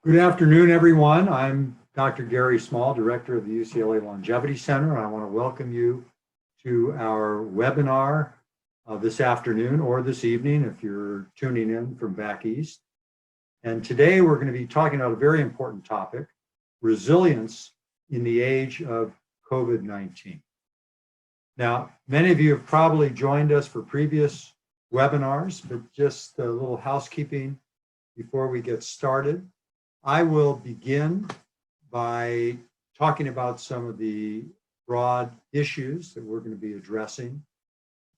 Good afternoon, everyone. I'm Dr. Gary Small, Director of the UCLA Longevity Center, and I want to welcome you to our webinar this afternoon or this evening if you're tuning in from back east. And today we're going to be talking about a very important topic, resilience in the age of COVID-19. Now, many of you have probably joined us for previous webinars, but just a little housekeeping before we get started. I will begin by talking about some of the broad issues that we're going to be addressing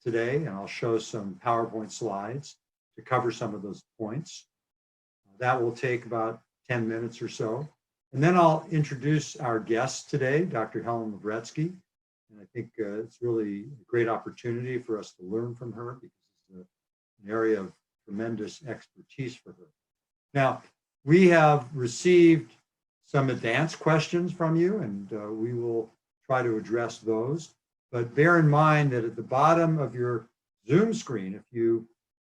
today, and I'll show some PowerPoint slides to cover some of those points. That will take about 10 minutes or so. And then I'll introduce our guest today, Dr. Helen Lavretsky. And I think it's really a great opportunity for us to learn from her because it's an area of tremendous expertise for her. Now, we have received some advanced questions from you, and we will try to address those. But bear in mind that at the bottom of your Zoom screen, if you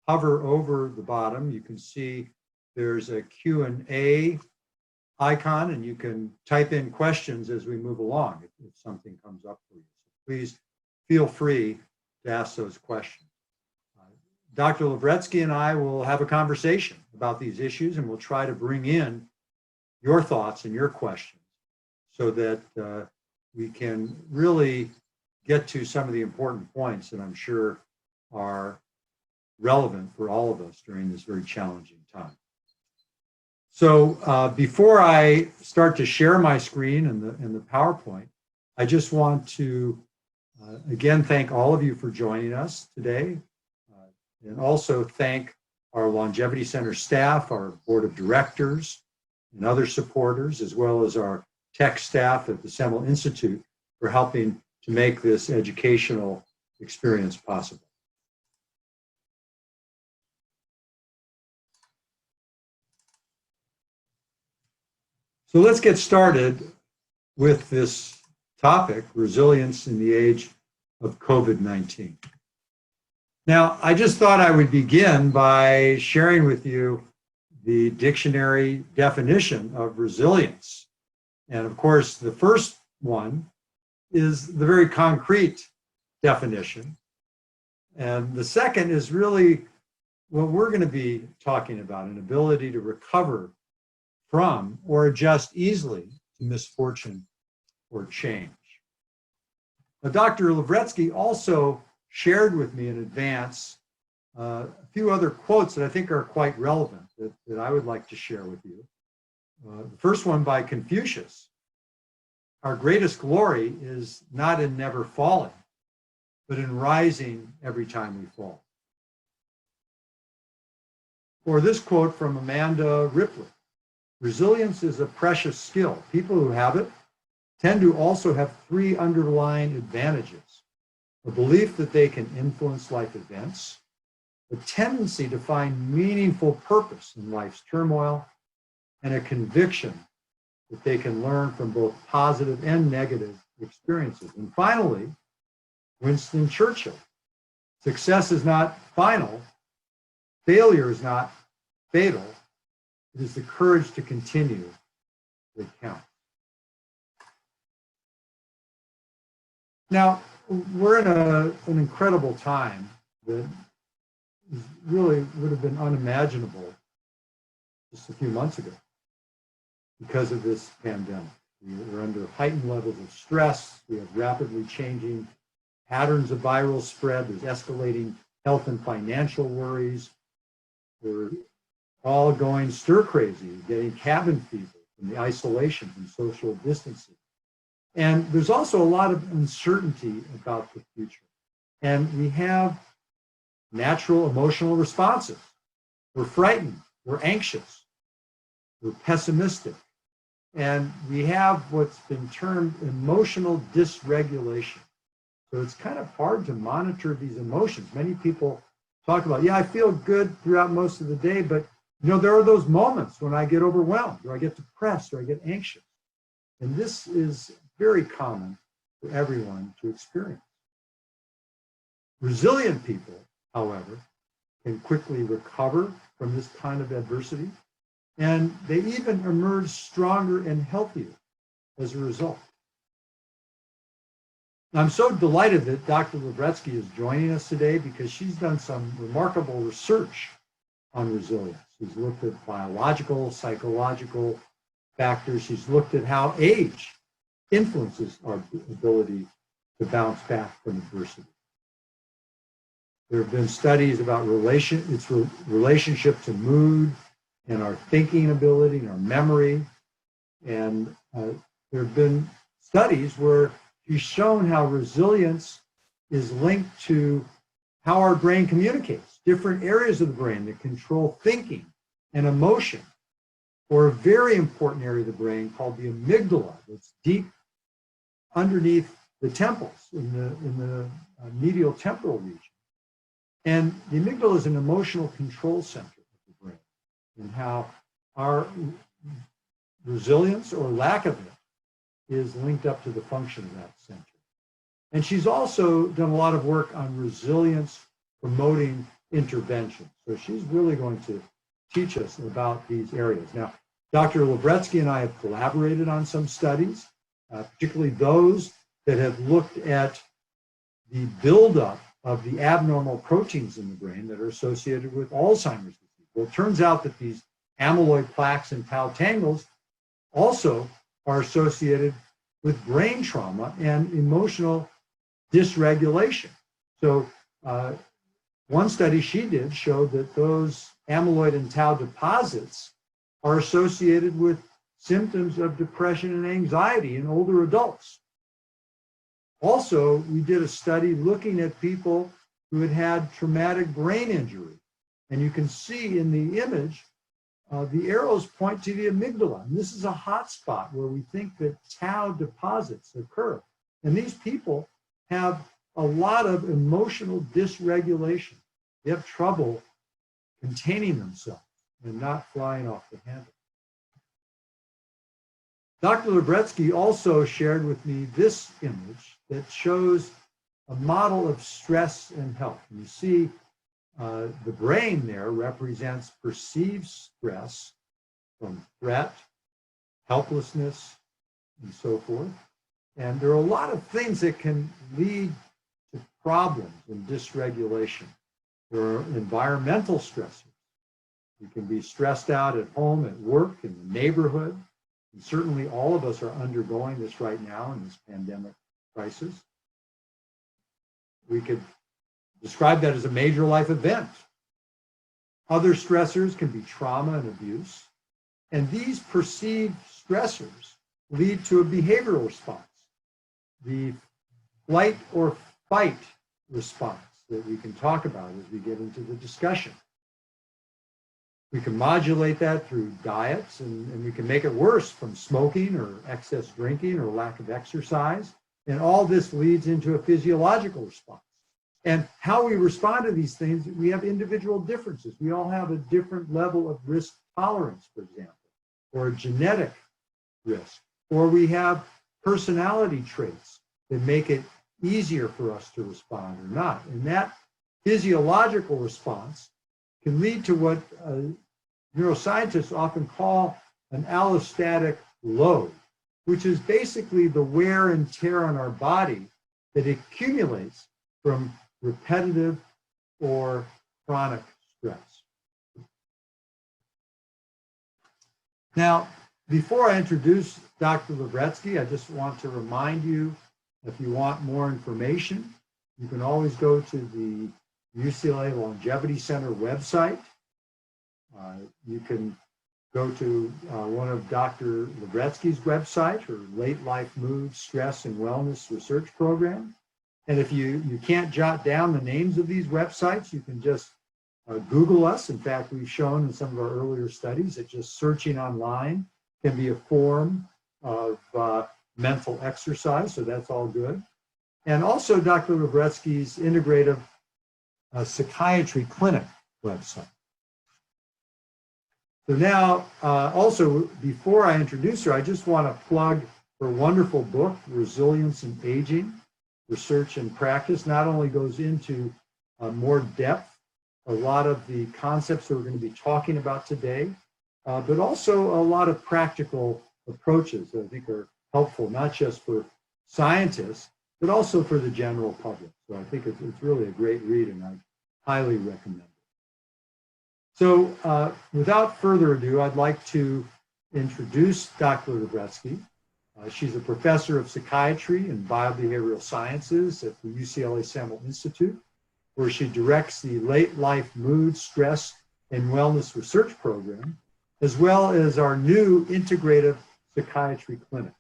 hover over the bottom, you can see there's a Q&A icon, and you can type in questions as we move along if something comes up for you. So please feel free to ask those questions. Dr. Lavretsky and I will have a conversation about these issues, and we'll try to bring in your thoughts and your questions so that we can really get to some of the important points that I'm sure are relevant for all of us during this very challenging time. So before I start to share my screen and the PowerPoint, I just want to again thank all of you for joining us today. And also thank our Longevity Center staff, our board of directors, and other supporters, as well as our tech staff at the Semel Institute for helping to make this educational experience possible. So let's get started with this topic, resilience in the age of COVID-19. Now, I just thought I would begin by sharing with you the dictionary definition of resilience. And of course, the first one is the very concrete definition. And the second is really what we're going to be talking about, an ability to recover from or adjust easily to misfortune or change. Now, Dr. Lavretsky also shared with me in advance a few other quotes that I think are quite relevant that I would like to share with you. The first one by Confucius. Our greatest glory is not in never falling, but in rising every time we fall. Or this quote from Amanda Ripley. Resilience is a precious skill. People who have it tend to also have three underlying advantages. A belief that they can influence life events, a tendency to find meaningful purpose in life's turmoil, and a conviction that they can learn from both positive and negative experiences. And finally, Winston Churchill. Success is not final, failure is not fatal, it is the courage to continue that counts. Now, we're in an incredible time that really would have been unimaginable just a few months ago because of this pandemic. We're under heightened levels of stress. We have rapidly changing patterns of viral spread. There's escalating health and financial worries. We're all going stir crazy, getting cabin fever from the isolation and social distancing. And there's also a lot of uncertainty about the future. And we have natural emotional responses. We're frightened, we're anxious, we're pessimistic. And we have what's been termed emotional dysregulation. So it's kind of hard to monitor these emotions. Many people talk about, yeah, I feel good throughout most of the day, but you know, there are those moments when I get overwhelmed, or I get depressed, or I get anxious. And this is very common for everyone to experience. Resilient people, however, can quickly recover from this kind of adversity And they even emerge stronger and healthier as a result. I'm so delighted that Dr. Lavretsky is joining us today because she's done some remarkable research on resilience. She's looked at biological, psychological factors. She's looked at how age influences our ability to bounce back from adversity. There have been studies about its relationship to mood and our thinking ability and our memory. And there have been studies where she's shown how resilience is linked to how our brain communicates, different areas of the brain that control thinking and emotion, or a very important area of the brain called the amygdala that's deep underneath the temples in the medial temporal region. And the amygdala is an emotional control center of the brain, and how our resilience or lack of it is linked up to the function of that center. And she's also done a lot of work on resilience promoting intervention. So she's really going to teach us about these areas. Now, Dr. Lavretsky and I have collaborated on some studies, particularly those that have looked at the buildup of the abnormal proteins in the brain that are associated with Alzheimer's disease. Well, it turns out that these amyloid plaques and tau tangles also are associated with brain trauma and emotional dysregulation. So one study she did showed that those amyloid and tau deposits are associated with symptoms of depression and anxiety in older adults. Also, we did a study looking at people who had had traumatic brain injury. And you can see in the image, the arrows point to the amygdala. And this is a hot spot where we think that tau deposits occur. And these people have a lot of emotional dysregulation. They have trouble containing themselves and not flying off the handle. Dr. Lavretsky also shared with me this image that shows a model of stress and health. And you see the brain there represents perceived stress from threat, helplessness, and so forth. And there are a lot of things that can lead to problems and dysregulation. There are environmental stressors. You can be stressed out at home, at work, in the neighborhood. And certainly all of us are undergoing this right now in this pandemic crisis. We could describe that as a major life event. Other stressors can be trauma and abuse. And these perceived stressors lead to a behavioral response, the flight or fight response that we can talk about as we get into the discussion. We can modulate that through diets, and we can make it worse from smoking or excess drinking or lack of exercise. And all this leads into a physiological response. And how we respond to these things, we have individual differences. We all have a different level of risk tolerance, for example, or a genetic risk, or we have personality traits that make it easier for us to respond or not. And that physiological response can lead to what neuroscientists often call an allostatic load, which is basically the wear and tear on our body that accumulates from repetitive or chronic stress. Now, before I introduce Dr. Lavretsky, I just want to remind you, if you want more information, you can always go to the UCLA Longevity Center website. You can go to one of Dr. Lavretsky's website, her Late Life Mood, Stress, and Wellness Research Program. And if you can't jot down the names of these websites, you can just Google us. In fact, we've shown in some of our earlier studies that just searching online can be a form of mental exercise, so that's all good. And also Dr. Lavretsky's Integrative Psychiatry Clinic website. So now, also, before I introduce her, I just want to plug her wonderful book, Resilience in Aging, Research and Practice. Not only goes into more depth a lot of the concepts that we're going to be talking about today, but also a lot of practical approaches that I think are helpful, not just for scientists, but also for the general public. So I think it's really a great read, and I highly recommend it. So without further ado, I'd like to introduce Dr. Lavretsky. She's a professor of psychiatry and biobehavioral sciences at the UCLA Semel Institute, where she directs the late life mood, stress, and wellness research program, as well as our new integrative psychiatry clinic.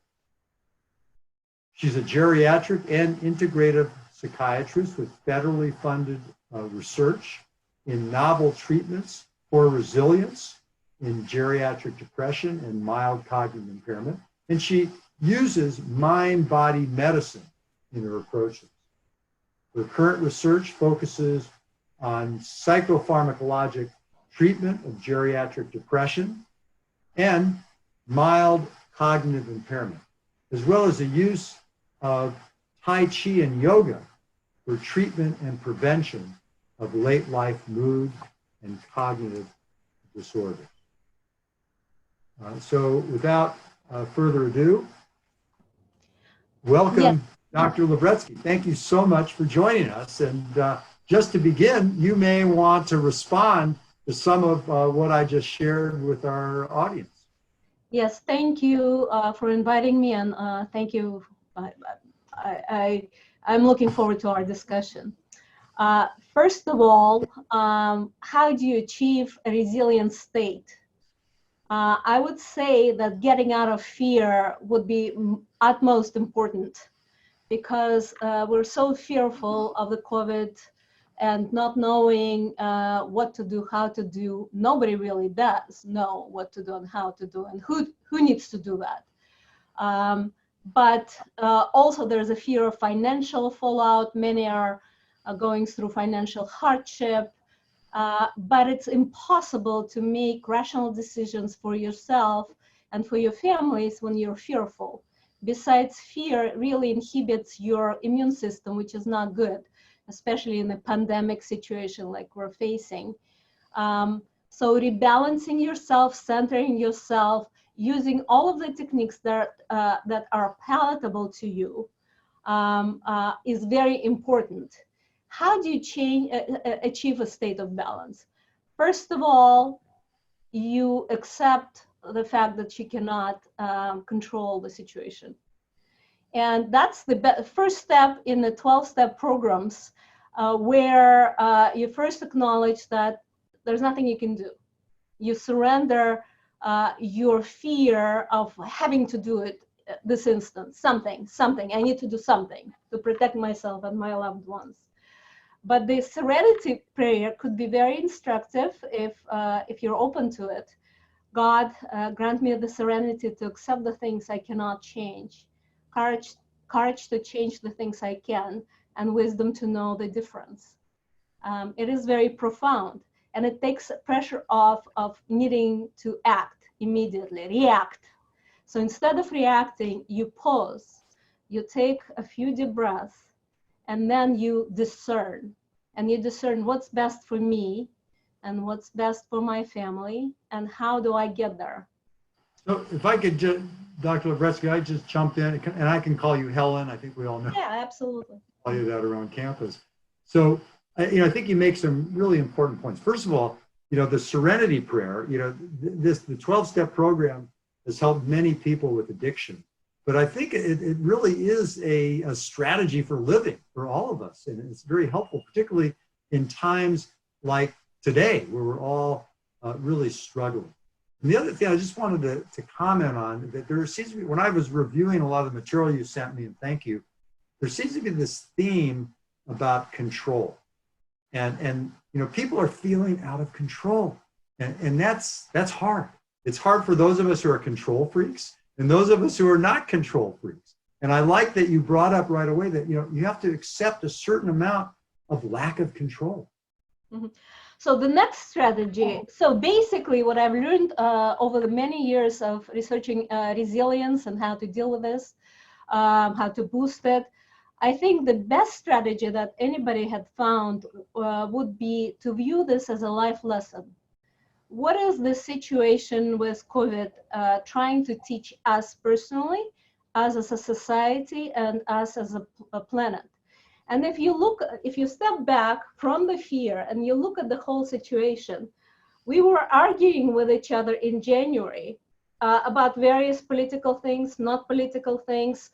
She's a geriatric and integrative psychiatrist with federally funded research in novel treatments for resilience in geriatric depression and mild cognitive impairment. And she uses mind-body medicine in her approaches. Her current research focuses on psychopharmacologic treatment of geriatric depression and mild cognitive impairment, as well as the use of Tai Chi and yoga for treatment and prevention of late life mood and cognitive disorders. So without further ado, welcome, yes. Dr. Lavretsky. Thank you so much for joining us. And just to begin, you may want to respond to some of what I just shared with our audience. Yes, thank you for inviting me, and thank you. I'm looking forward to our discussion. First of all, how do you achieve a resilient state? I would say that getting out of fear would be utmost important, because we're so fearful of the COVID and not knowing what to do, how to do. Nobody really does know what to do and how to do, and who needs to do that. But also there's a fear of financial fallout. Many are going through financial hardship, but it's impossible to make rational decisions for yourself and for your families when you're fearful. Besides, fear really inhibits your immune system, which is not good, especially in a pandemic situation like we're facing. So rebalancing yourself, centering yourself, using all of the techniques that are palatable to you is very important. How do you achieve a state of balance? First of all, you accept the fact that you cannot control the situation. And that's the first step in the 12-step programs, where you first acknowledge that there's nothing you can do. You surrender your fear of having to do it this instant, something, I need to do something to protect myself and my loved ones. But the serenity prayer could be very instructive if you're open to it. God, grant me the serenity to accept the things I cannot change, courage to change the things I can, and wisdom to know the difference. It is very profound, and it takes pressure off of needing to act immediately, react. So instead of reacting, you pause, you take a few deep breaths, and then you discern. And you discern what's best for me and what's best for my family, and how do I get there? So if I could just, Dr. Lavretsky, I just jump in, and I can call you Helen. I think we all know. Yeah, absolutely. Call you that around campus. So, I think you make some really important points. First of all, the serenity prayer, the 12-step program has helped many people with addiction. But I think it really is a strategy for living for all of us. And it's very helpful, particularly in times like today, where we're all really struggling. And the other thing I just wanted to comment on, that there seems to be, when I was reviewing a lot of the material you sent me, and thank you, there seems to be this theme about control. And people are feeling out of control. And that's hard. It's hard for those of us who are control freaks, and those of us who are not control freaks. And I like that you brought up right away that you have to accept a certain amount of lack of control. Mm-hmm. So the next strategy, so basically what I've learned over the many years of researching resilience and how to deal with this, how to boost it, I think the best strategy that anybody had found would be to view this as a life lesson. what is the situation with COVID trying to teach us personally, us as a society, and us as a planet? And if you step back from the fear and you look at the whole situation, we were arguing with each other in January about various political things, not political things.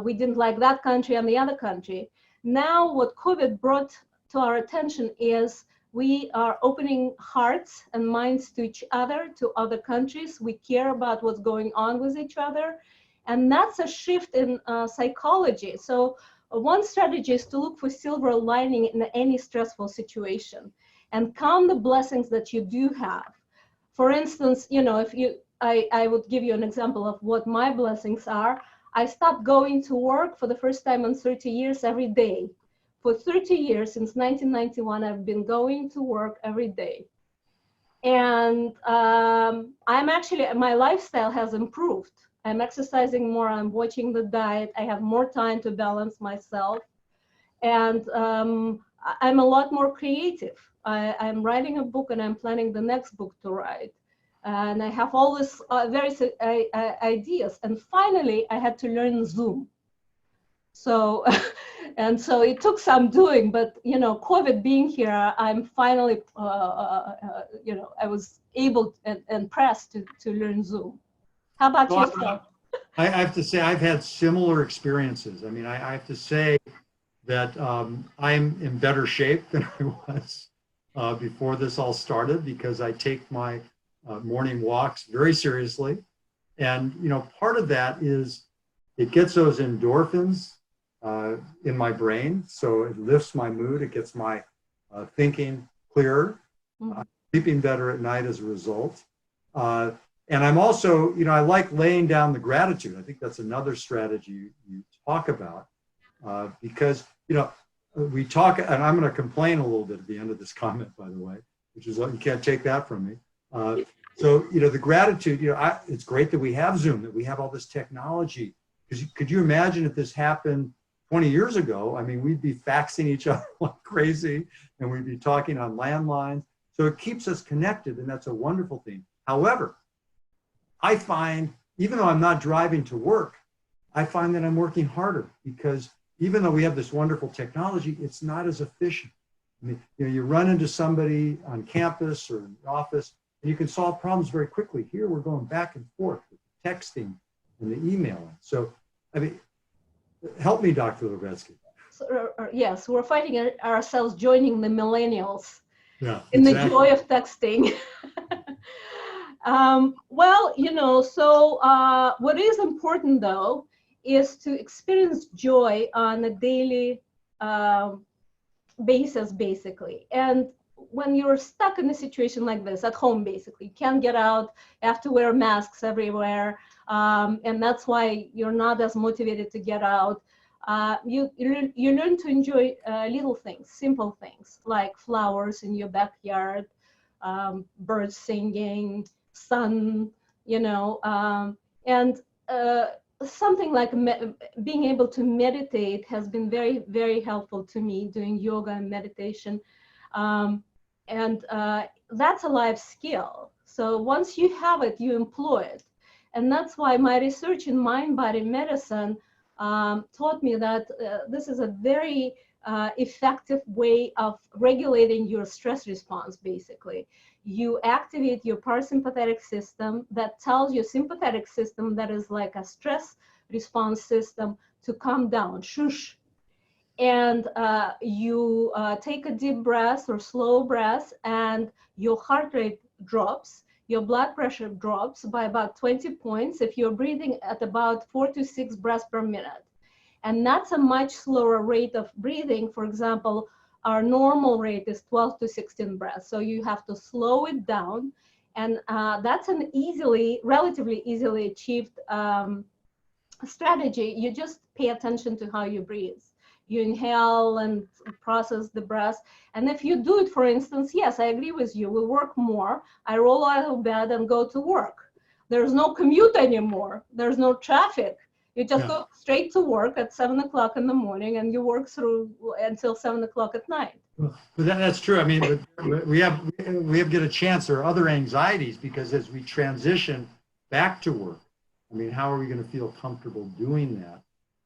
We didn't like that country and the other country. Now what COVID brought to our attention is we are opening hearts and minds to each other, to other countries. We care about what's going on with each other. And that's a shift in psychology. So one strategy is to look for silver lining in any stressful situation and count the blessings that you do have. For instance, I would give you an example of what my blessings are. I stopped going to work for the first time in 30 years every day. For 30 years, since 1991, I've been going to work every day. And my lifestyle has improved. I'm exercising more, I'm watching the diet, I have more time to balance myself. And I'm a lot more creative. I'm writing a book and I'm planning the next book to write. And I have all these various ideas. And finally, I had to learn Zoom. So, and so it took some doing, but, COVID being here, I'm finally, I was able and pressed to learn Zoom. How about yourself? I have to say, I've had similar experiences. I mean, I have to say that I'm in better shape than I was before this all started, because I take my morning walks very seriously. And, part of that is it gets those endorphins in my brain. So it lifts my mood. It gets my thinking clearer, sleeping better at night as a result. And I'm also, I like laying down the gratitude. I think that's another strategy you talk about because, we talk, and I'm going to complain a little bit at the end of this comment, by the way, which is, you can't take that from me. So, the gratitude, it's great that we have Zoom, that we have all this technology. Because could you imagine if this happened 20 years ago? I mean, we'd be faxing each other like crazy, and we'd be talking on landlines. So it keeps us connected, and that's a wonderful thing. However, I find, even though I'm not driving to work, I find that I'm working harder, because even though we have this wonderful technology, it's not as efficient. I mean, you run into somebody on campus or in the office, and you can solve problems very quickly. Here, we're going back and forth with the texting and the emailing. So, I mean, help me, Dr. Lavretsky. So, yes, we're finding ourselves joining the millennials exactly. in the joy of texting. What is important, though, is to experience joy on a daily basis, basically. And when you're stuck in a situation like this at home, basically, you can't get out, you have to wear masks everywhere, and that's why you're not as motivated to get out. You learn to enjoy little things, simple things, like flowers in your backyard, birds singing, sun, and something like being able to meditate has been very, very helpful to me, doing yoga and meditation. And that's a life skill. So once you have it, you employ it. And that's why my research in mind-body medicine taught me that this is a very effective way of regulating your stress response, basically. You activate your parasympathetic system that tells your sympathetic system, that is like a stress response system, to calm down, shush. And you take a deep breath or slow breath, and your heart rate drops, your blood pressure drops by about 20 points if you're breathing at about 4 to 6 breaths per minute. And that's a much slower rate of breathing. For example, our normal rate is 12 to 16 breaths. So you have to slow it down. And that's an relatively easily achieved strategy. You just pay attention to how you breathe. You inhale and process the breath. And if you do it, for instance, yes, I agree with you, we work more. I roll out of bed and go to work. There's no commute anymore. There's no traffic. You just Yeah. go straight to work at 7 o'clock in the morning and you work through until 7 o'clock at night. But that's true. I mean, we have get a chance. There are other anxieties because as we transition back to work, I mean, how are we going to feel comfortable doing that?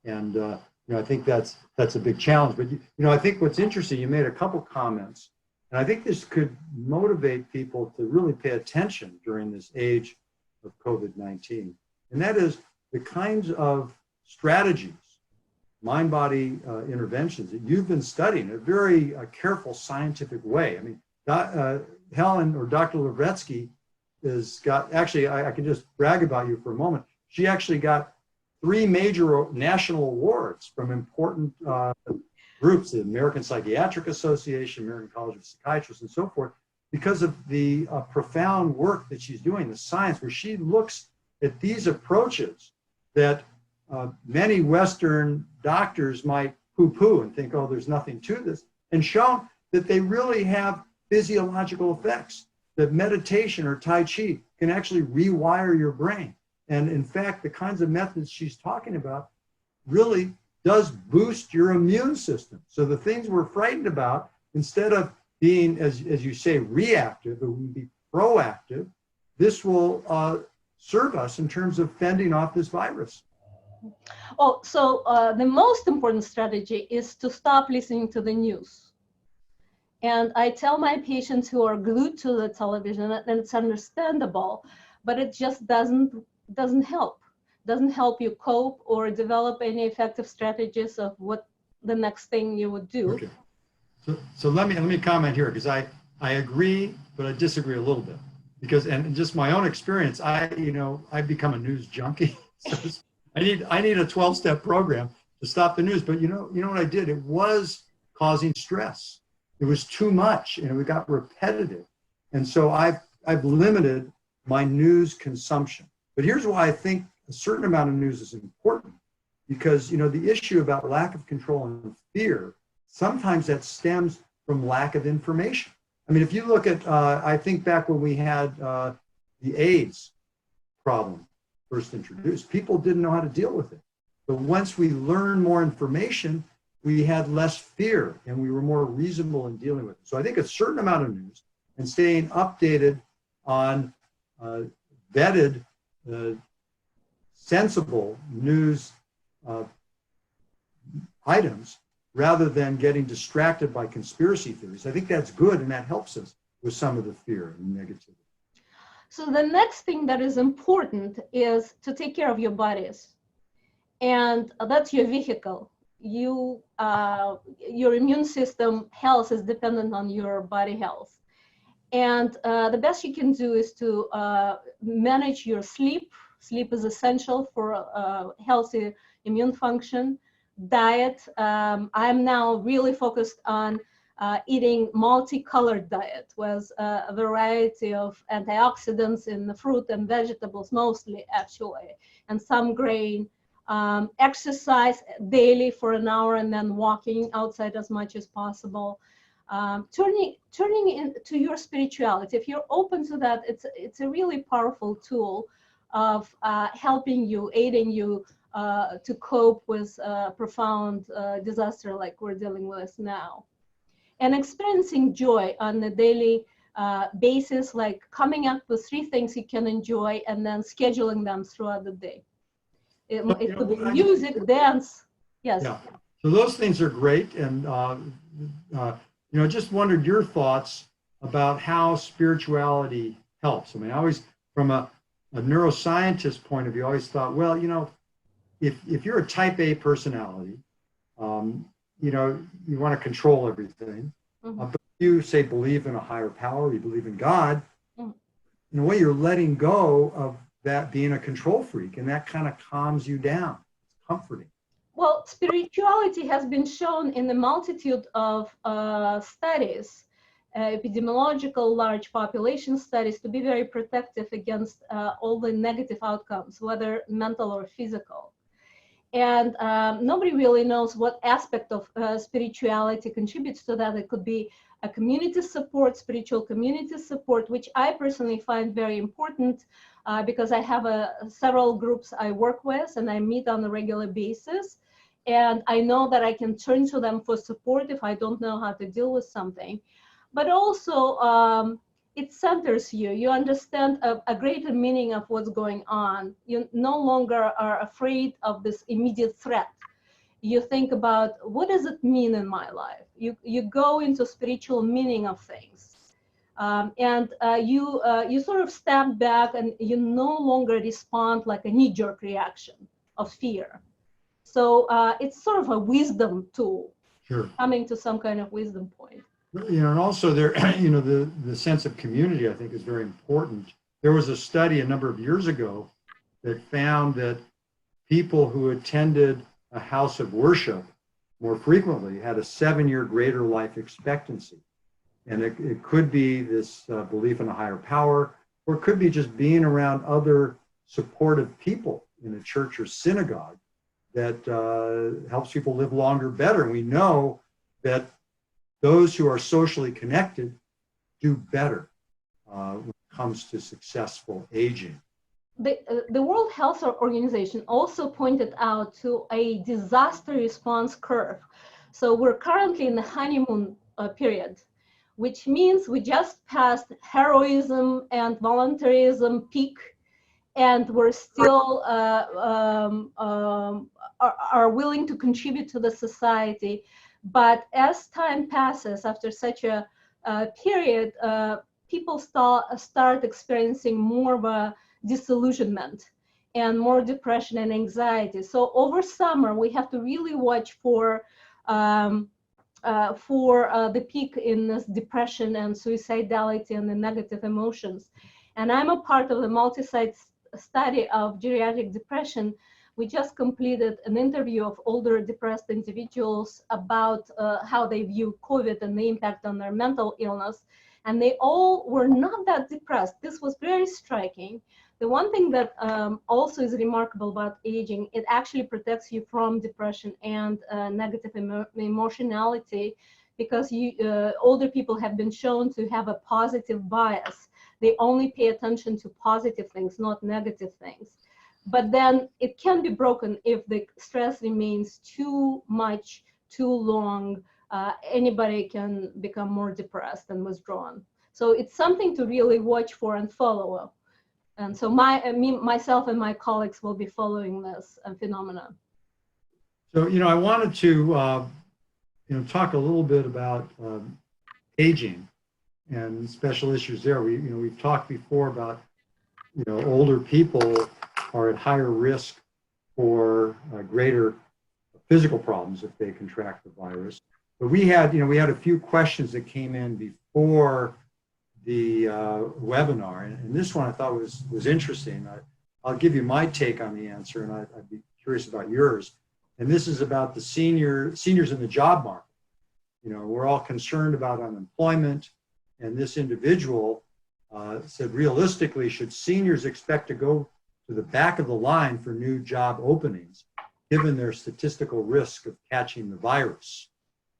And I think that's a big challenge. But I think what's interesting, you made a couple comments, and I think this could motivate people to really pay attention during this age of COVID-19, and that is the kinds of strategies, mind-body interventions that you've been studying in a very careful scientific way. I mean, Helen or Dr. Lavretsky has got, actually, I can just brag about you for a moment. She actually got 3 major national awards from important groups, the American Psychiatric Association, American College of Psychiatrists, and so forth, because of the profound work that she's doing, the science, where she looks at these approaches that many Western doctors might poo-poo and think, oh, there's nothing to this, and shown that they really have physiological effects, that meditation or Tai Chi can actually rewire your brain. And in fact, the kinds of methods she's talking about really does boost your immune system. So the things we're frightened about, instead of being, as you say, reactive, it would be proactive, this will serve us in terms of fending off this virus. Oh, so the most important strategy is to stop listening to the news. And I tell my patients who are glued to the television, and it's understandable, but it just doesn't help. Doesn't help you cope or develop any effective strategies of what the next thing you would do. Okay. So let me comment here, because I agree, but I disagree a little bit. Because, and just my own experience, I've become a news junkie. So I need a 12-step program to stop the news. But you know what I did? It was causing stress. It was too much, and it got repetitive. And so I've limited my news consumption. But here's why I think a certain amount of news is important, because the issue about lack of control and fear, sometimes that stems from lack of information. I mean, if you look at, I think back when we had the AIDS problem first introduced, people didn't know how to deal with it. But once we learned more information, we had less fear and we were more reasonable in dealing with it. So I think a certain amount of news and staying updated on vetted, sensible news items, rather than getting distracted by conspiracy theories. I think that's good, and that helps us with some of the fear and negativity. So the next thing that is important is to take care of your bodies. And that's your vehicle. Your immune system health is dependent on your body health. And the best you can do is to manage your sleep. Sleep is essential for healthy immune function. Diet, I'm now really focused on eating multicolored diet with a variety of antioxidants in the fruit and vegetables, mostly actually, and some grain. Exercise daily for an hour and then walking outside as much as possible. Turning into your spirituality. If you're open to that, it's a really powerful tool of helping you, aiding you to cope with profound disaster like we're dealing with now. And experiencing joy on a daily basis, like coming up with 3 things you can enjoy and then scheduling them throughout the day. It could be music, dance. Yes. Yeah. So those things are great. And, just wondered your thoughts about how spirituality helps. I mean, I always, from a neuroscientist point of view, I always thought, well, if you're a type A personality, you want to control everything. Mm-hmm. But you say believe in a higher power, you believe in God. Mm-hmm. In a way, you're letting go of that being a control freak, and that kind of calms you down. It's comforting. Well, spirituality has been shown in a multitude of studies, epidemiological large population studies, to be very protective against all the negative outcomes, whether mental or physical. And nobody really knows what aspect of spirituality contributes to that. It could be a community support, spiritual community support, which I personally find very important because I have several groups I work with and I meet on a regular basis. And I know that I can turn to them for support if I don't know how to deal with something. But also, it centers you. You understand a greater meaning of what's going on. You no longer are afraid of this immediate threat. You think about, what does it mean in my life? You go into spiritual meaning of things. You sort of step back and you no longer respond like a knee-jerk reaction of fear. So it's sort of a wisdom tool, Sure. coming to some kind of wisdom point. And also there, the sense of community, I think, is very important. There was a study a number of years ago that found that people who attended a house of worship more frequently had a 7-year greater life expectancy. And it could be this belief in a higher power, or it could be just being around other supportive people in a church or synagogue that helps people live longer, better. And we know that those who are socially connected do better when it comes to successful aging. The World Health Organization also pointed out to a disaster response curve. So we're currently in the honeymoon period, which means we just passed heroism and voluntarism peak, and we're still are willing to contribute to the society. But as time passes, after such a period, people start experiencing more of a disillusionment and more depression and anxiety. So over summer, we have to really watch for the peak in this depression and suicidality and the negative emotions. And I'm a part of the multi-site study of geriatric depression. We just completed an interview of older depressed individuals about how they view COVID and the impact on their mental illness. And they all were not that depressed. This was very striking. The one thing that also is remarkable about aging, it actually protects you from depression and negative emotionality, because older people have been shown to have a positive bias. They only pay attention to positive things, not negative things. But then it can be broken if the stress remains too much, too long. Anybody can become more depressed and withdrawn. So it's something to really watch for and follow up. And so myself and my colleagues will be following this phenomenon. So, I wanted to, talk a little bit about aging and special issues there. We've talked before about, older people are at higher risk for greater physical problems if they contract the virus. But we had a few questions that came in before the webinar, and this one I thought was interesting. I'll give you my take on the answer, and I'd be curious about yours. And this is about the seniors in the job market. We're all concerned about unemployment, and this individual said, realistically, should seniors expect to go to the back of the line for new job openings, given their statistical risk of catching the virus?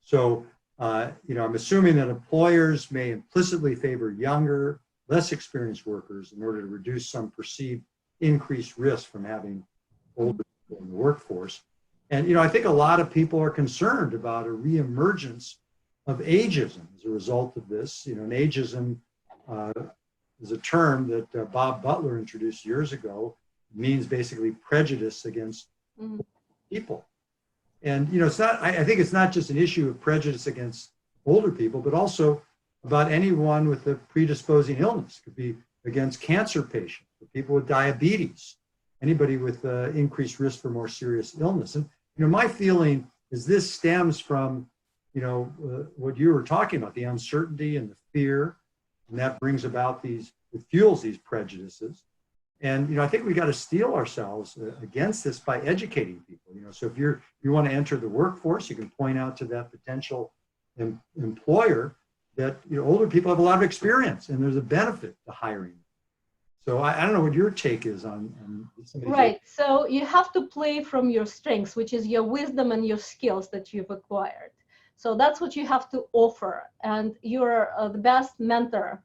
So, I'm assuming that employers may implicitly favor younger, less experienced workers in order to reduce some perceived increased risk from having older people in the workforce. And, I think a lot of people are concerned about a reemergence of ageism as a result of this. And ageism is a term that Bob Butler introduced years ago. It means basically prejudice against people. And, I think it's not just an issue of prejudice against older people, but also about anyone with a predisposing illness. It could be against cancer patients, people with diabetes, anybody with increased risk for more serious illness. And, my feeling is this stems from, what you were talking about, the uncertainty and the fear, and that brings about it fuels these prejudices. And, I think we got to steel ourselves against this by educating people. So if you want to enter the workforce, you can point out to that potential employer that, older people have a lot of experience and there's a benefit to hiring them. So I don't know what your take is on Right. So you have to play from your strengths, which is your wisdom and your skills that you've acquired. So that's what you have to offer. And you're the best mentor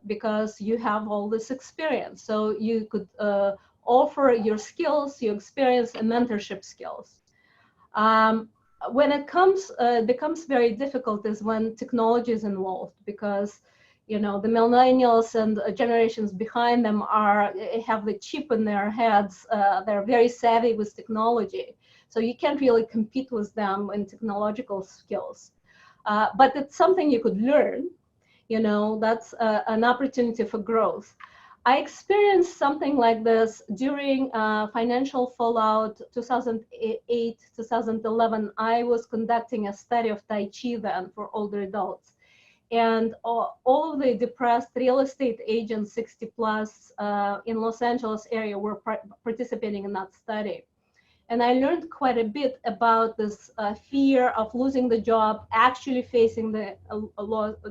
because you have all this experience. So you could offer your skills, your experience, and mentorship skills. When it becomes very difficult is when technology is involved, because the millennials and generations behind them have the chip in their heads. They're very savvy with technology, so you can't really compete with them in technological skills. But it's something you could learn. That's an opportunity for growth. I experienced something like this during financial fallout 2008, 2011. I was conducting a study of Tai Chi then for older adults. And all of the depressed real estate agents 60 plus in Los Angeles area were participating in that study. And I learned quite a bit about this fear of losing the job, actually facing the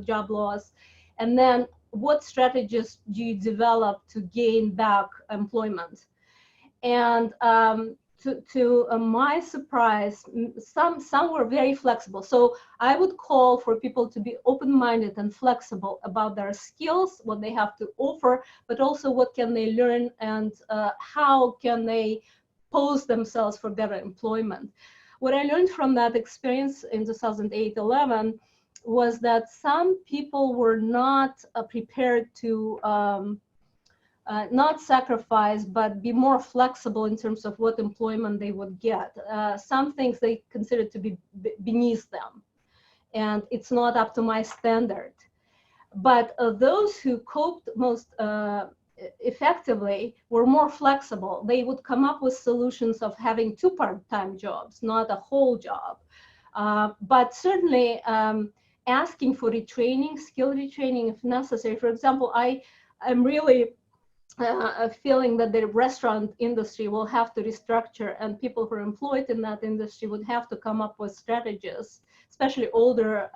job loss, and then what strategies do you develop to gain back employment. And to my surprise, some were very flexible. So I would call for people to be open-minded and flexible about their skills, what they have to offer, but also what can they learn and how can they pose themselves for better employment. What I learned from that experience in 2008-11 was that some people were not prepared to not sacrifice, but be more flexible in terms of what employment they would get. Some things they considered to be beneath them, and it's not up to my standard. But those who coped most effectively were more flexible. They would come up with solutions of having 2 part-time jobs, not a whole job. But certainly asking for retraining, skill retraining if necessary. For example, I'm really feeling that the restaurant industry will have to restructure, and people who are employed in that industry would have to come up with strategies, especially older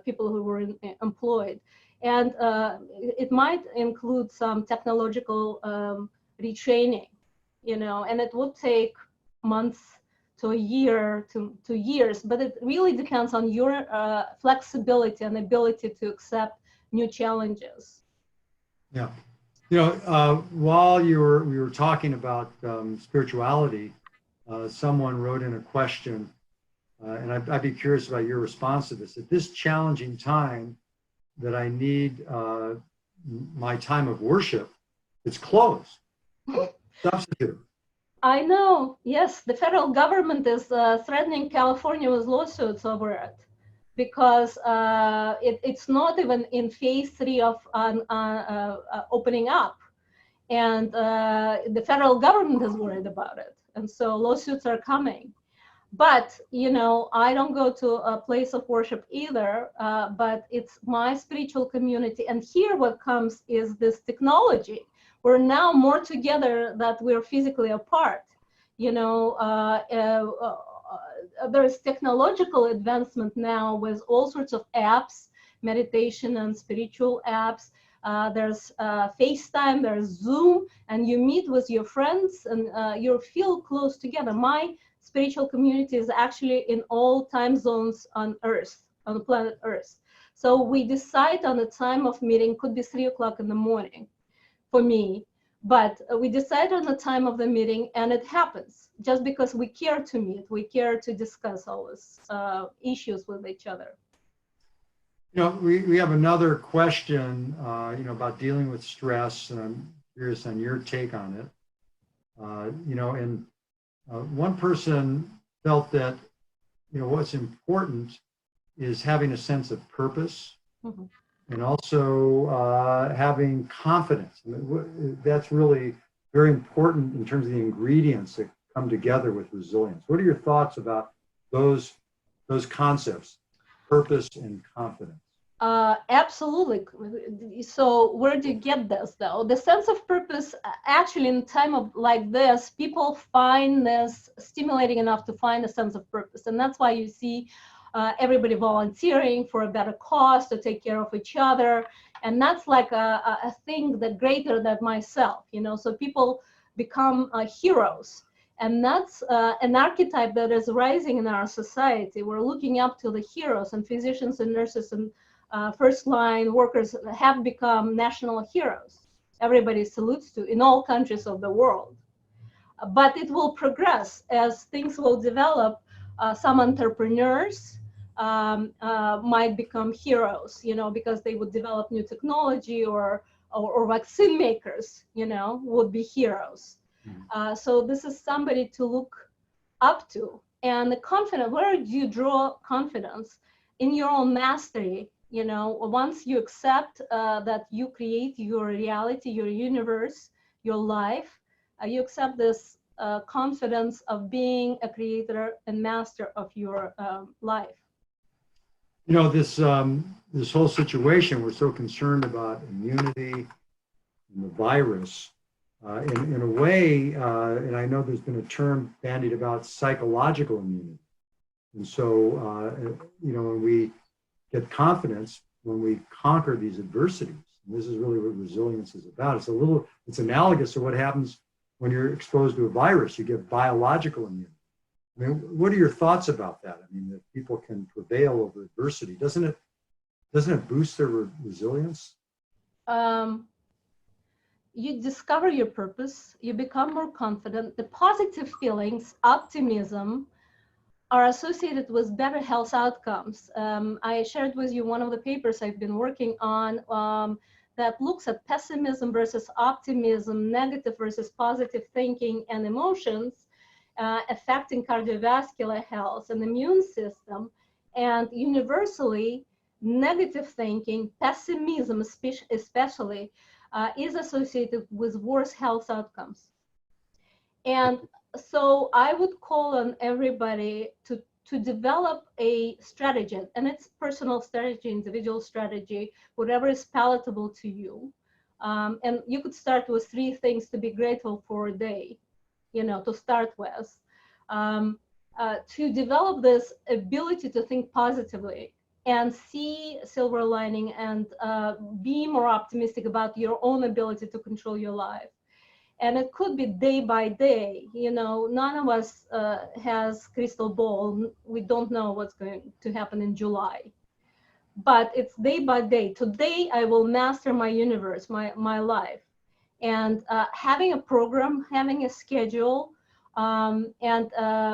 people who were employed. And it might include some technological retraining, and it would take months to a year to 2 years, but it really depends on your flexibility and ability to accept new challenges. Yeah. While we were talking about spirituality, someone wrote in a question, and I'd be curious about your response to this. At this challenging time that I need my time of worship, it's closed. Substitute. I know. Yes, the federal government is threatening California with lawsuits over it, because it's not even in phase 3 of opening up. And the federal government is worried about it. And so lawsuits are coming. But, I don't go to a place of worship either, but it's my spiritual community. And here what comes is this technology. We're now more together than we're physically apart. There's technological advancement now with all sorts of apps, meditation and spiritual apps. There's FaceTime, there's Zoom, and you meet with your friends and you feel close together. My spiritual community is actually in all time zones on Earth, on the planet Earth. So we decide on the time of meeting, could be 3 o'clock in the morning for me, but we decide on the time of the meeting, and it happens just because we care to meet, we care to discuss all these issues with each other. We have another question, about dealing with stress, and I'm curious on your take on it. One person felt that, what's important is having a sense of purpose, mm-hmm. and also having confidence. That's really very important in terms of the ingredients that come together with resilience. What are your thoughts about those concepts, purpose and confidence? Absolutely. So where do you get this, though? The sense of purpose, actually, in a time of like this, people find this stimulating enough to find a sense of purpose. And that's why you see everybody volunteering for a better cause, to take care of each other. And that's like a thing that greater than myself, so people become heroes. And that's an archetype that is rising in our society. We're looking up to the heroes, and physicians and nurses and first line workers have become national heroes. Everybody salutes to in all countries of the world. But it will progress as things will develop. Some entrepreneurs might become heroes, because they would develop new technology, or vaccine makers, would be heroes. So this is somebody to look up to. And the confidence, where do you draw confidence? In your own mastery. Once you accept that you create your reality, your universe, your life, you accept this confidence of being a creator and master of your life. This whole situation, we're so concerned about immunity and the virus. In a way, and I know there's been a term bandied about psychological immunity. And so, when we get confidence, when we conquer these adversities, and this is really what resilience is about. It's analogous to what happens when you're exposed to a virus. You get biological immunity. I mean, what are your thoughts about that? I mean, that people can prevail over adversity. Doesn't it boost their resilience? You discover your purpose, you become more confident. The positive feelings, optimism, are associated with better health outcomes. I shared with you one of the papers I've been working on that looks at pessimism versus optimism, negative versus positive thinking and emotions affecting cardiovascular health and immune system. And universally, negative thinking, pessimism especially, is associated with worse health outcomes. And so I would call on everybody to develop a strategy, and it's personal strategy, individual strategy, whatever is palatable to you. And you could start with 3 things to be grateful for a day, to start with. To develop this ability to think positively and see silver lining and be more optimistic about your own ability to control your life. And it could be day by day. None of us has crystal ball. We don't know what's going to happen in July. But it's day by day. Today, I will master my universe, my life. And having a program, having a schedule, and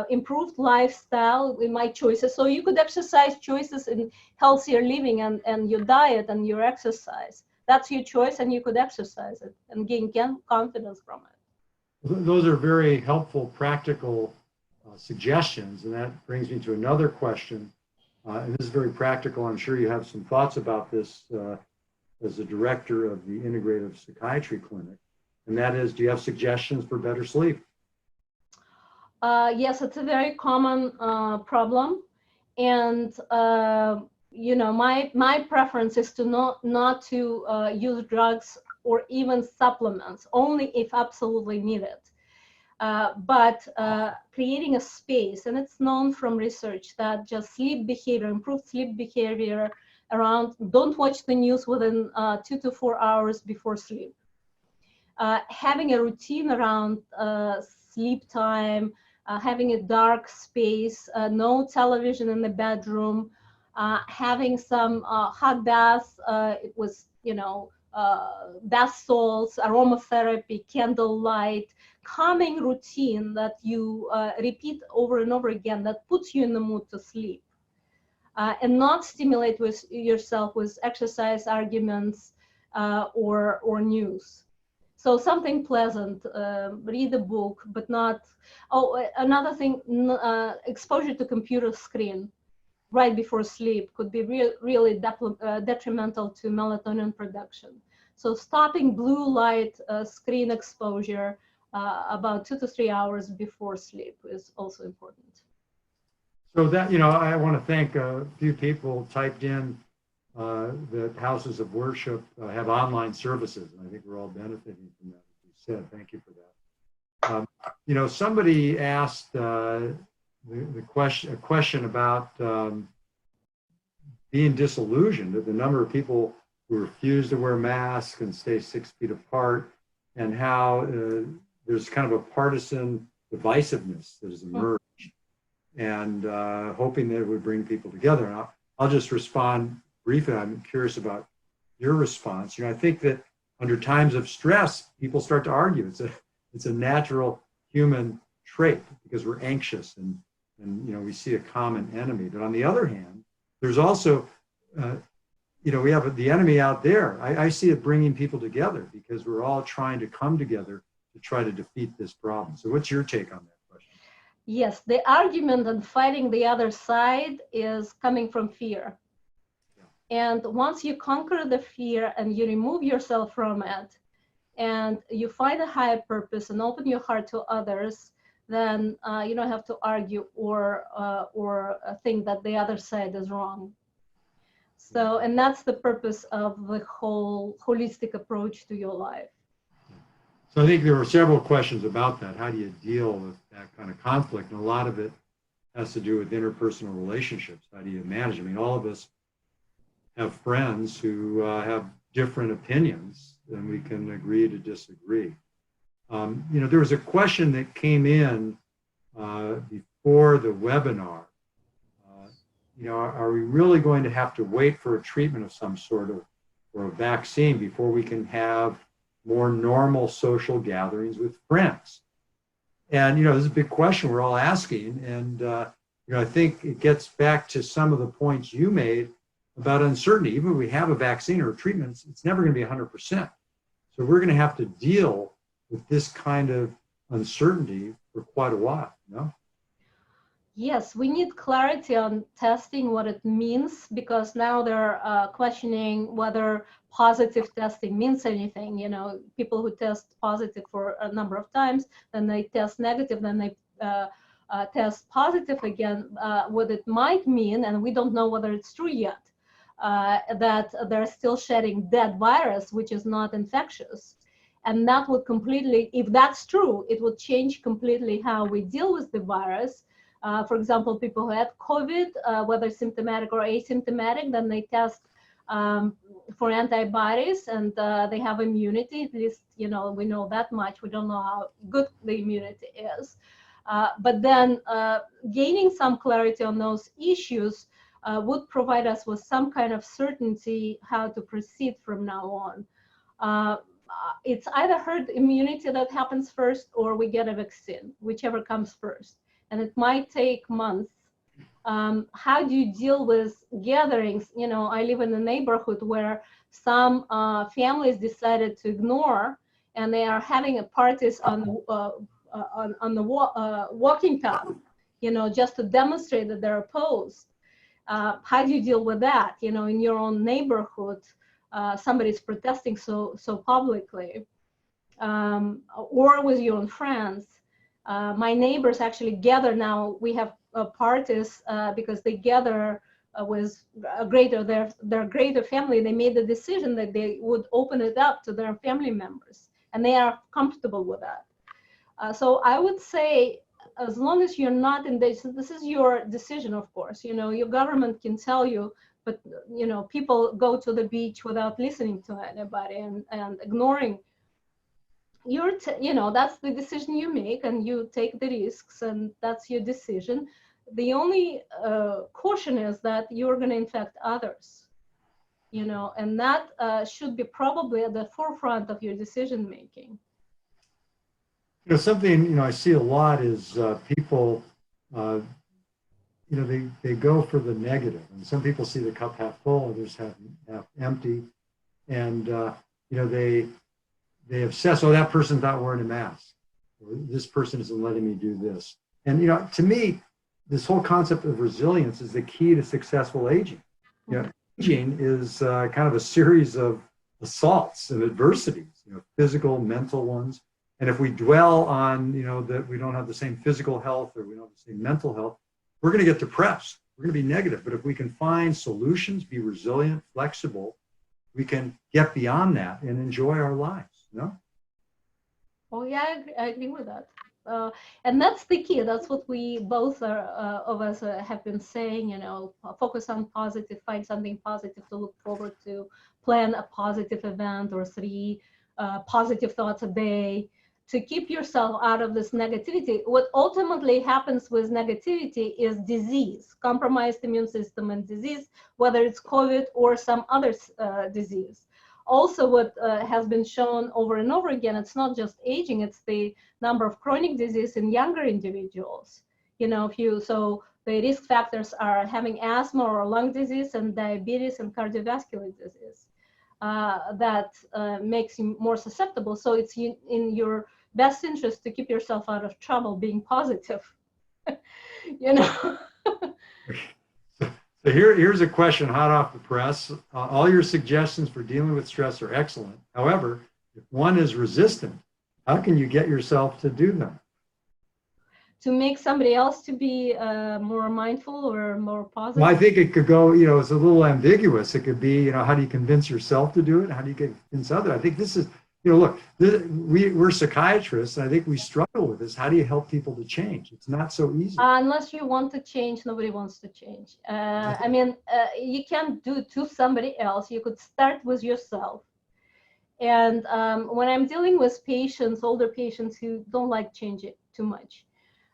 improved lifestyle in my choices. So you could exercise choices in healthier living and your diet and your exercise. That's your choice, and you could exercise it and gain confidence from it. Those are very helpful, practical suggestions. And that brings me to another question. And this is very practical. I'm sure you have some thoughts about this as the director of the Integrative Psychiatry Clinic. And that is, do you have suggestions for better sleep? Yes, it's a very common problem. And my preference is to not to use drugs or even supplements, only if absolutely needed. But creating a space, and it's known from research that just improved sleep behavior around, don't watch the news within 2 to 4 hours before sleep. Having a routine around sleep time, having a dark space, no television in the bedroom, having some hot baths with, bath salts, aromatherapy, candlelight, calming routine that you repeat over and over again that puts you in the mood to sleep. And not stimulate yourself with exercise, arguments, or news. So something pleasant, read a book, but not, another thing, exposure to computer screen right before sleep could be really detrimental to melatonin production. So stopping blue light screen exposure about 2 to 3 hours before sleep is also important. So that, I want to thank a few people typed in that houses of worship have online services. And I think we're all benefiting from that, as you said. Thank you for that. Somebody asked a question about being disillusioned at the number of people who refuse to wear masks and stay 6 feet apart, and how there's kind of a partisan divisiveness that has emerged, and hoping that it would bring people together. And I'll just respond briefly. I'm curious about your response. I think that under times of stress, people start to argue. It's a natural human trait because we're anxious and we see a common enemy. But on the other hand, there's also we have the enemy out there. I see it bringing people together because we're all trying to come together to try to defeat this problem. So what's your take on that question? Yes, the argument and fighting the other side is coming from fear. And once you conquer the fear and you remove yourself from it, and you find a higher purpose and open your heart to others, then you don't have to argue or think that the other side is wrong. So, and that's the purpose of the whole holistic approach to your life. So I think there were several questions about that. How do you deal with that kind of conflict? And a lot of it has to do with interpersonal relationships. How do you manage? I mean, all of us have friends who have different opinions, and we can agree to disagree. There was a question that came in before the webinar. Are we really going to have to wait for a treatment of some sort or a vaccine before we can have more normal social gatherings with friends? And, this is a big question we're all asking. And, I think it gets back to some of the points you made about uncertainty. Even if we have a vaccine or a treatment, it's never going to be 100%. So we're going to have to deal with this kind of uncertainty for quite a while, Yes, we need clarity on testing, what it means, because now they're questioning whether positive testing means anything. People who test positive for a number of times, then they test negative, then they test positive again, what it might mean, and we don't know whether it's true yet, that they're still shedding dead virus, which is not infectious. And that would completely, if that's true, it would change completely how we deal with the virus. For example, people who had COVID, whether symptomatic or asymptomatic, then they test for antibodies and they have immunity. At least, we know that much. We don't know how good the immunity is. But then gaining some clarity on those issues would provide us with some kind of certainty how to proceed from now on. It's either herd immunity that happens first or we get a vaccine, whichever comes first. And it might take months. How do you deal with gatherings? I live in a neighborhood where some families decided to ignore, and they are having parties on the walking path, just to demonstrate that they're opposed. How do you deal with that? In your own neighborhood, somebody's protesting so publicly, or with your own friends. My neighbors actually gather now. We have parties because they gather with their greater family. They made the decision that they would open it up to their family members, and they are comfortable with that. So I would say, as long as you're not in this is your decision, of course. Your government can tell you, but people go to the beach without listening to anybody and ignoring. That's the decision you make, and you take the risks, and that's your decision. The only caution is that you're going to infect others, and that should be probably at the forefront of your decision making. Something I see a lot is people they go for the negative, and some people see the cup half full, others half empty, and they obsess. Oh, that person's not wearing a mask, or this person isn't letting me do this. And to me, this whole concept of resilience is the key to successful aging. Aging is kind of a series of assaults and adversities, physical, mental ones. And if we dwell on, that we don't have the same physical health or we don't have the same mental health, we're going to get depressed. We're going to be negative. But if we can find solutions, be resilient, flexible, we can get beyond that and enjoy our lives. Oh yeah, I agree with that. And that's the key. That's what we both of us have been saying. Focus on positive, find something positive to look forward to, plan a positive event or 3 positive thoughts a day. to keep yourself out of this negativity. What ultimately happens with negativity is disease, compromised immune system and disease, whether it's COVID or some other disease. Also, what has been shown over and over again, it's not just aging, it's the number of chronic disease in younger individuals. You know, so the risk factors are having asthma or lung disease and diabetes and cardiovascular disease. That makes you more susceptible. So it's in your best interest to keep yourself out of trouble being positive. You know. So here's a question hot off the press. All your suggestions for dealing with stress are excellent. However, if one is resistant, how can you get yourself to do them? To make somebody else to be more mindful or more positive? Well, I think it could go, you know, it's a little ambiguous. It could be, you know, how do you convince yourself to do it? How do you convince others? I think this is, you know, look, we're psychiatrists, and I think we struggle with this. How do you help people to change? It's not so easy. Unless you want to change, nobody wants to change. I mean, you can't do it to somebody else. You could start with yourself. And when I'm dealing with patients, older patients who don't like change it too much,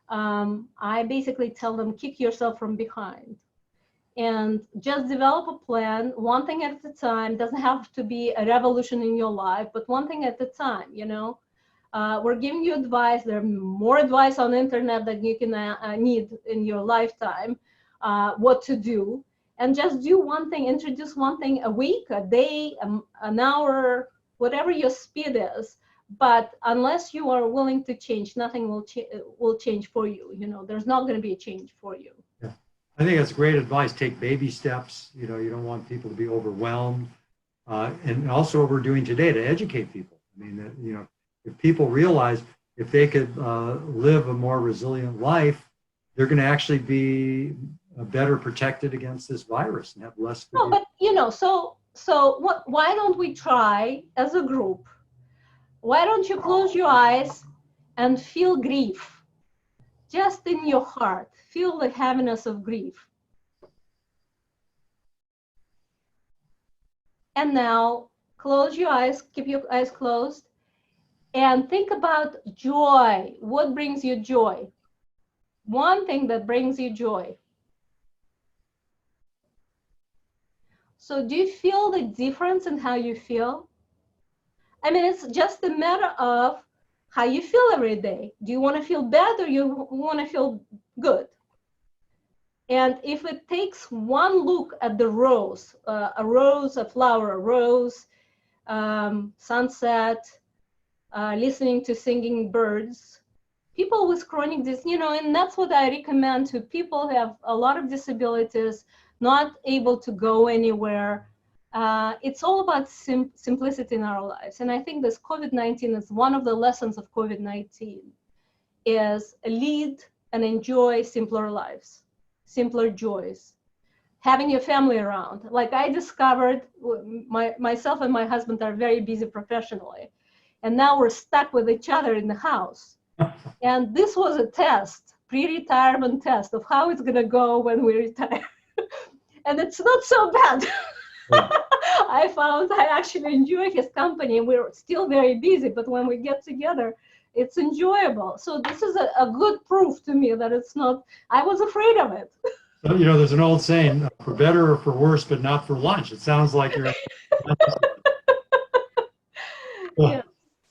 I basically tell them, kick yourself from behind and just develop a plan, one thing at a time. Doesn't have to be a revolution in your life, but one thing at a time, you know. We're giving you advice. There's more advice on the internet than you can need in your lifetime, what to do. And just do one thing, introduce one thing a week, a day, an hour, whatever your speed is. But unless you are willing to change, nothing will change for you. You know, there's not going to be a change for you. Yeah. I think that's great advice. Take baby steps. You know, you don't want people to be overwhelmed. And also what we're doing today to educate people. I mean, you know, if people realize if they could live a more resilient life, they're going to actually be better protected against this virus and have less. No, but you know, so why don't we try as a group? Why don't you close your eyes and feel grief? Just in your heart, feel the heaviness of grief. And now close your eyes, keep your eyes closed, and think about joy. What brings you joy? One thing that brings you joy. So do you feel the difference in how you feel? I mean, it's just a matter of how you feel every day. Do you want to feel bad or you want to feel good? And if it takes one look at the rose, a flower, a rose, sunset, listening to singing birds, people with chronic disease, you know, and that's what I recommend to people who have a lot of disabilities, not able to go anywhere. It's all about simplicity in our lives. And I think this COVID-19 is one of the lessons of COVID-19 is lead and enjoy simpler lives, simpler joys, having your family around. Like I discovered, myself and my husband are very busy professionally. And now we're stuck with each other in the house. And this was a test, pre-retirement test of how it's gonna go when we retire. And it's not so bad. I found I actually enjoy his company. We're still very busy, but when we get together, it's enjoyable. So this is a good proof to me that it's not, I was afraid of it. So, you know, there's an old saying, for better or for worse, but not for lunch. It sounds like you're. Yeah.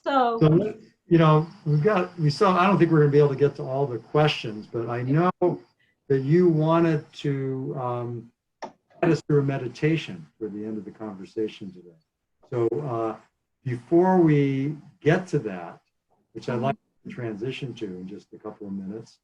So, you know, I don't think we're going to be able to get to all the questions, but I know that you wanted to guide us through a meditation for the end of the conversation today. So before we get to that, which I'd like to transition to in just a couple of minutes,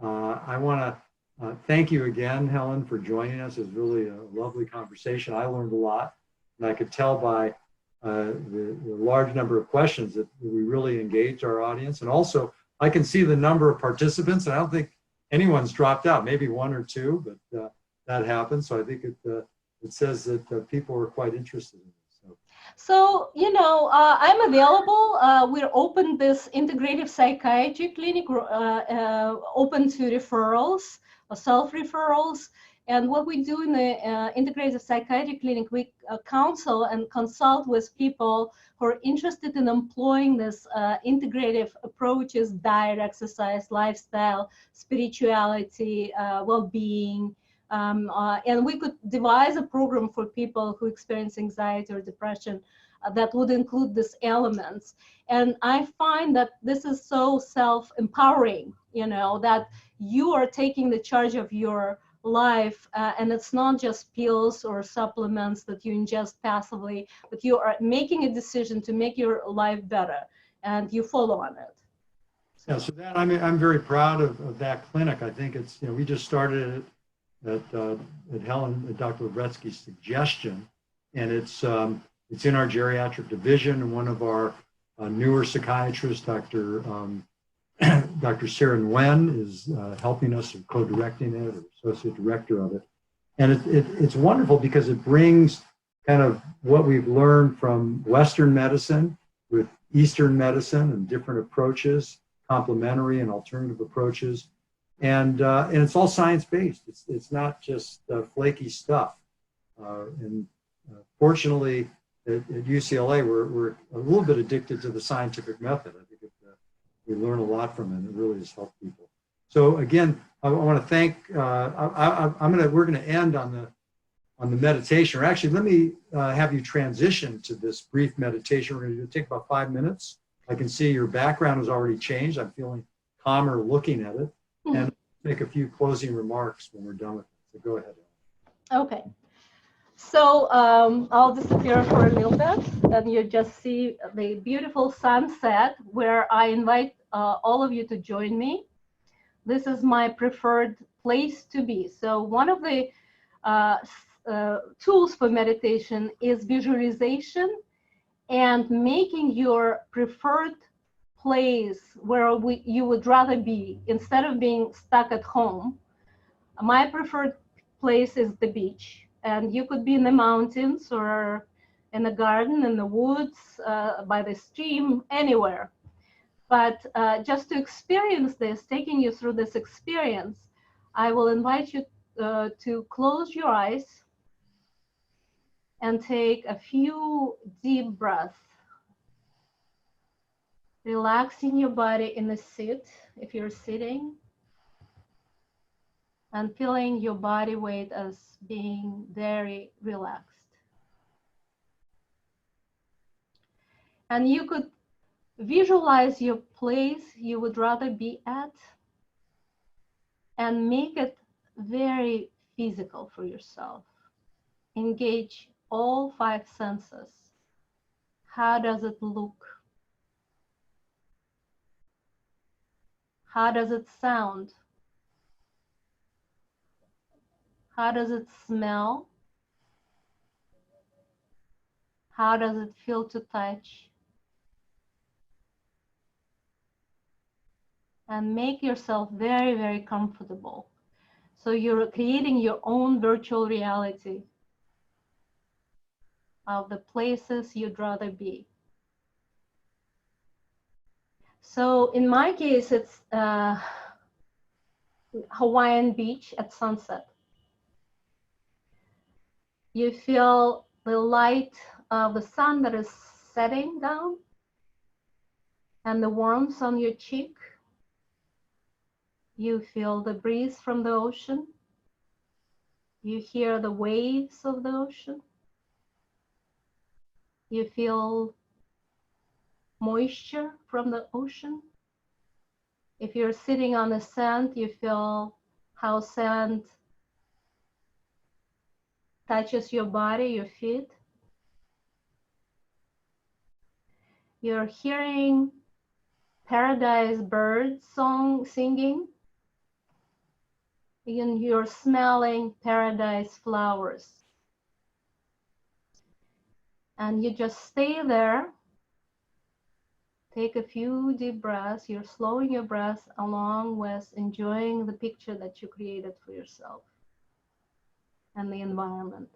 I want to thank you again, Helen, for joining us. It was really a lovely conversation. I learned a lot, and I could tell by the large number of questions that we really engaged our audience. And also, I can see the number of participants. I don't think anyone's dropped out, maybe one or two, but that happened. So I think it says that people are quite interested in this. So, you know, I'm available. We're open this integrative psychiatry clinic, open to referrals, self-referrals. And what we do in the integrative psychiatry clinic, we counsel and consult with people who are interested in employing this integrative approaches: diet, exercise, lifestyle, spirituality, well-being. And we could devise a program for people who experience anxiety or depression that would include these elements. And I find that this is so self-empowering, that you are taking the charge of your life, and it's not just pills or supplements that you ingest passively, but you are making a decision to make your life better, and you follow on it. Yeah, so that I'm very proud of that clinic. I think it's, we just started it at Dr. Lavretsky's suggestion, and it's in our geriatric division, and one of our newer psychiatrists, Dr. Sarah Nguyen, is helping us, or co-directing it, or associate director of it. And it's wonderful because it brings kind of what we've learned from Western medicine with Eastern medicine and different approaches, complementary and alternative approaches. And it's all science-based. It's not just flaky stuff. Fortunately, at UCLA, we're a little bit addicted to the scientific method. I think we learn a lot from it, and it really has helped people. So again, I want to thank. We're going to end on the meditation. Or actually, let me have you transition to this brief meditation. We're going to take about 5 minutes. I can see your background has already changed. I'm feeling calmer looking at it, and make a few closing remarks when we're done with it. So go ahead. Okay. So I'll disappear for a little bit, and you just see the beautiful sunset, where I invite all of you to join me. This is my preferred place to be. So one of the tools for meditation is visualization and making your preferred place where you would rather be instead of being stuck at home. My preferred place is the beach. And you could be in the mountains or in the garden, in the woods, by the stream, anywhere. But just to experience this, taking you through this experience, I will invite you to close your eyes and take a few deep breaths. Relaxing your body in the seat, if you're sitting, and feeling your body weight as being very relaxed. And you could visualize your place you would rather be at and make it very physical for yourself. Engage all 5 senses. How does it look? How does it sound? How does it smell? How does it feel to touch? And make yourself very, very comfortable. So you're creating your own virtual reality of the places you'd rather be. So in my case, it's Hawaiian beach at sunset. You feel the light of the sun that is setting down and the warmth on your cheek. You feel the breeze from the ocean. You hear the waves of the ocean. You feel moisture from the ocean. If you're sitting on the sand, you feel how sand touches your body, your feet. You're hearing paradise birds singing. And you're smelling paradise flowers. And you just stay there. Take a few deep breaths. You're slowing your breath along with enjoying the picture that you created for yourself and the environment.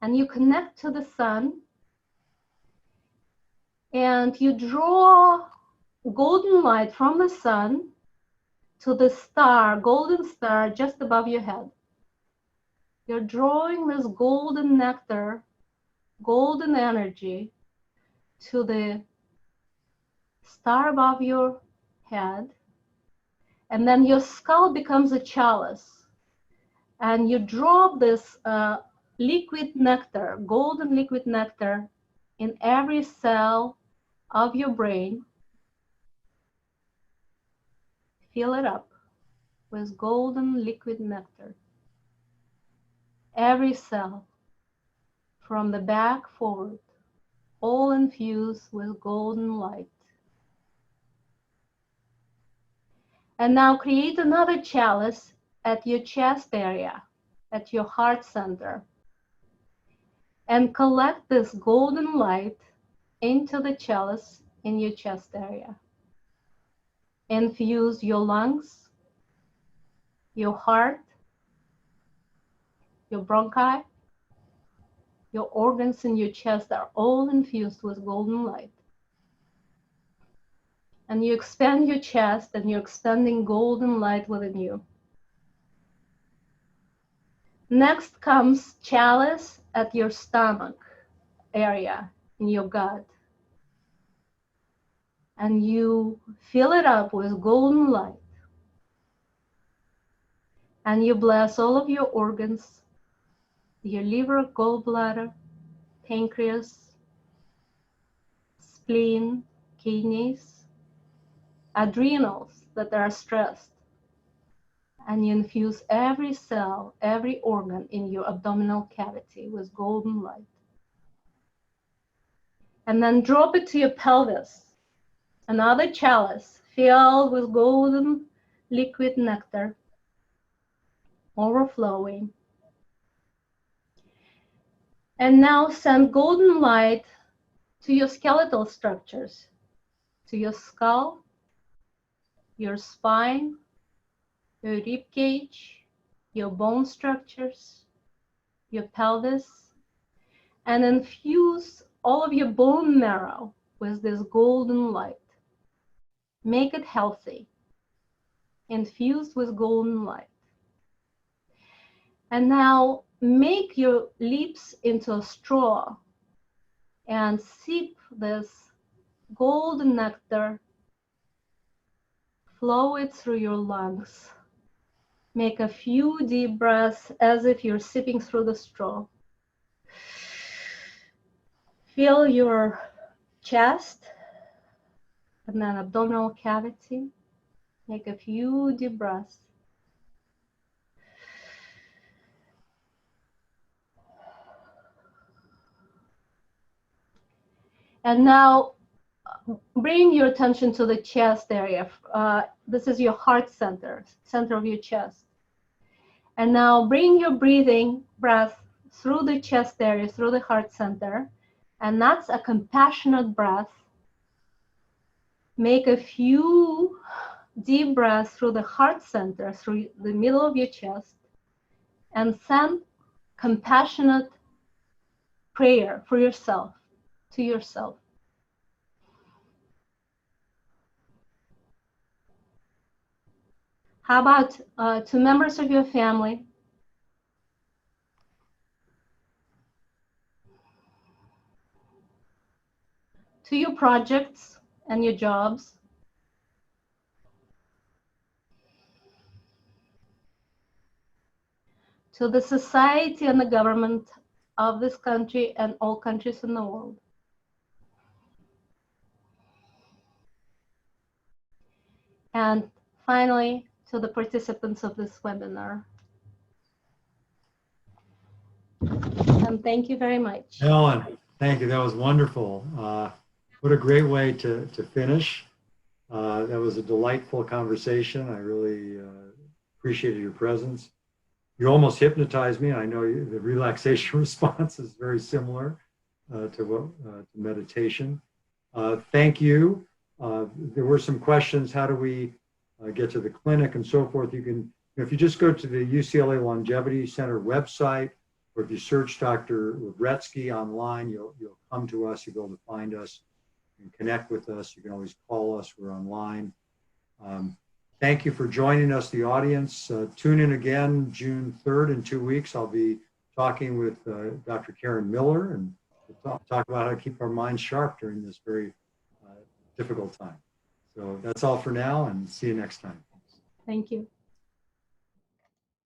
And you connect to the sun, and you draw golden light from the sun to the star, golden star just above your head. You're drawing this golden nectar, golden energy to the star above your head. And then your skull becomes a chalice. And you drop this liquid nectar, golden liquid nectar, in every cell of your brain. Fill it up with golden liquid nectar. Every cell, from the back forward, all infused with golden light. And now create another chalice at your chest area, at your heart center, and collect this golden light into the chalice in your chest area. Infuse your lungs, your heart, your bronchi, your organs in your chest are all infused with golden light. And you expand your chest and you're expanding golden light within you. Next comes chalice at your stomach area, in your gut. And you fill it up with golden light. And you bless all of your organs, your liver, gallbladder, pancreas, spleen, kidneys, adrenals that are stressed. And you infuse every cell, every organ in your abdominal cavity with golden light. And then drop it to your pelvis. Another chalice filled with golden liquid nectar, overflowing. And now send golden light to your skeletal structures, to your skull, your spine, your rib cage, your bone structures, your pelvis, and infuse all of your bone marrow with this golden light. Make it healthy, infused with golden light. And now make your lips into a straw and sip this golden nectar, flow it through your lungs. Make a few deep breaths as if you're sipping through the straw. Fill your chest and then abdominal cavity. Make a few deep breaths. And now bring your attention to the chest area. This is your heart center, center of your chest. And now bring your breath through the chest area, through the heart center. And that's a compassionate breath. Make a few deep breaths through the heart center, through the middle of your chest. And send compassionate prayer for yourself, to yourself. How about to members of your family? To your projects and your jobs? To the society and the government of this country and all countries in the world? And finally, to the participants of this webinar. And thank you very much. Helen, thank you. That was wonderful. What a great way to finish. That was a delightful conversation. I really appreciated your presence. You almost hypnotized me. I know the relaxation response is very similar to meditation. Thank you. There were some questions. How do we get to the clinic and so forth? You can, if you just go to the UCLA Longevity Center website, or if you search Dr. Lavretsky online, you'll come to us. You'll be able to find us and connect with us. You can always call us. We're online. Thank you for joining us, the audience. Tune in again June 3rd in 2 weeks. I'll be talking with Dr. Karen Miller, and we'll talk about how to keep our minds sharp during this very difficult time. So that's all for now, and see you next time. Thank you.